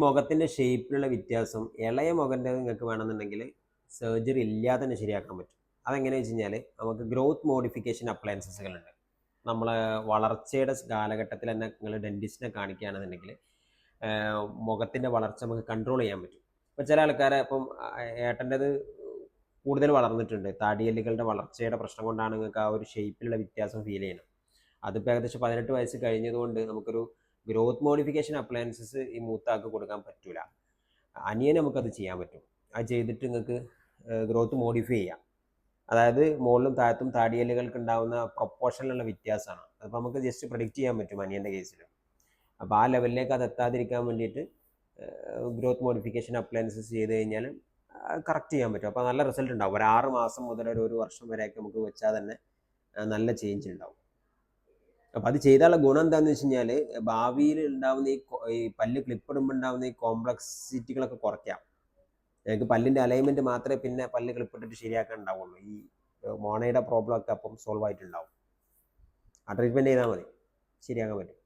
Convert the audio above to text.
മുഖത്തിൻ്റെ ഷേപ്പിലുള്ള വ്യത്യാസം ഇളയ മുഖൻ്റെ നിങ്ങൾക്ക് വേണമെന്നുണ്ടെങ്കിൽ സർജറി ഇല്ലാതെ തന്നെ ശരിയാക്കാൻ പറ്റും. അതെങ്ങനെയാണെന്ന് വെച്ച് കഴിഞ്ഞാൽ നമുക്ക് ഗ്രോത്ത് മോഡിഫിക്കേഷൻ അപ്ലയൻസസുകളുണ്ട്. നമ്മളെ വളർച്ചയുടെ കാലഘട്ടത്തിൽ തന്നെ നിങ്ങൾ ഡെൻറ്റിസ്റ്റിനെ കാണിക്കുകയാണെന്നുണ്ടെങ്കിൽ മുഖത്തിൻ്റെ വളർച്ച നമുക്ക് കൺട്രോൾ ചെയ്യാൻ പറ്റും. ഇപ്പോൾ ചില ആൾക്കാരെ ഇപ്പം ഏട്ടൻ്റെത് കൂടുതൽ വളർന്നിട്ടുണ്ട്, താടിയെല്ലുകളുടെ വളർച്ചയുടെ പ്രശ്നം കൊണ്ടാണ് നിങ്ങൾക്ക് ആ ഒരു ഷേപ്പിലുള്ള വ്യത്യാസം ഫീൽ ചെയ്യുന്നത്. അതിപ്പോൾ ഏകദേശം 18 വയസ്സ് കഴിഞ്ഞതുകൊണ്ട് നമുക്കൊരു ഗ്രോത്ത് മോഡിഫിക്കേഷൻ അപ്ലയൻസസ് ഈ മൂത്താക്ക് കൊടുക്കാൻ പറ്റൂല. അനിയന് നമുക്കത് ചെയ്യാൻ പറ്റും. അത് ചെയ്തിട്ട് നിങ്ങൾക്ക് ഗ്രോത്ത് മോഡിഫൈ ചെയ്യാം. അതായത് മുകളിലും താഴത്തും താടിയെല്ലുകൾക്ക് ഉണ്ടാകുന്ന പ്രൊപ്പോർഷനിലുള്ള വ്യത്യാസമാണ്. അതിപ്പോൾ നമുക്ക് ജസ്റ്റ് പ്രഡിക്റ്റ് ചെയ്യാൻ പറ്റും അനിയൻ്റെ കേസിൽ. അപ്പോൾ ആ ലെവലിലേക്ക് അത് എത്താതിരിക്കാൻ വേണ്ടിയിട്ട് ഗ്രോത്ത് മോഡിഫിക്കേഷൻ അപ്ലയൻസസ് ചെയ്ത് കഴിഞ്ഞാൽ കറക്റ്റ് ചെയ്യാൻ പറ്റും. അപ്പോൾ നല്ല റിസൾട്ട് ഉണ്ടാവും. ഒരു 6 മാസം മുതൽ ഒരു വർഷം വരെയൊക്കെ നമുക്ക് വെച്ചാൽ തന്നെ നല്ല ചേഞ്ച് ഉണ്ടാവും. അപ്പം അത് ചെയ്താലുള്ള ഗുണം എന്താണെന്ന് വെച്ച് കഴിഞ്ഞാൽ ഭാവിയിൽ ഉണ്ടാകുന്ന ഈ പല്ല് ക്ലിപ്പിടുമ്പോൾ ഉണ്ടാകുന്ന ഈ കോംപ്ലക്സിറ്റികളൊക്കെ കുറയ്ക്കാം. ഞങ്ങൾക്ക് പല്ലിൻ്റെ അലൈൻമെൻറ്റ് മാത്രമേ പിന്നെ പല്ല് ക്ലിപ്പിട്ടിട്ട് ശരിയാക്കാൻ ഉണ്ടാവുള്ളൂ. ഈ മോണയുടെ പ്രോബ്ലം ഒക്കെ അപ്പം സോൾവ് ആയിട്ടുണ്ടാവും. ആ ട്രീറ്റ്മെൻറ്റ് ചെയ്താൽ മതി, ശരിയാക്കാൻ പറ്റും.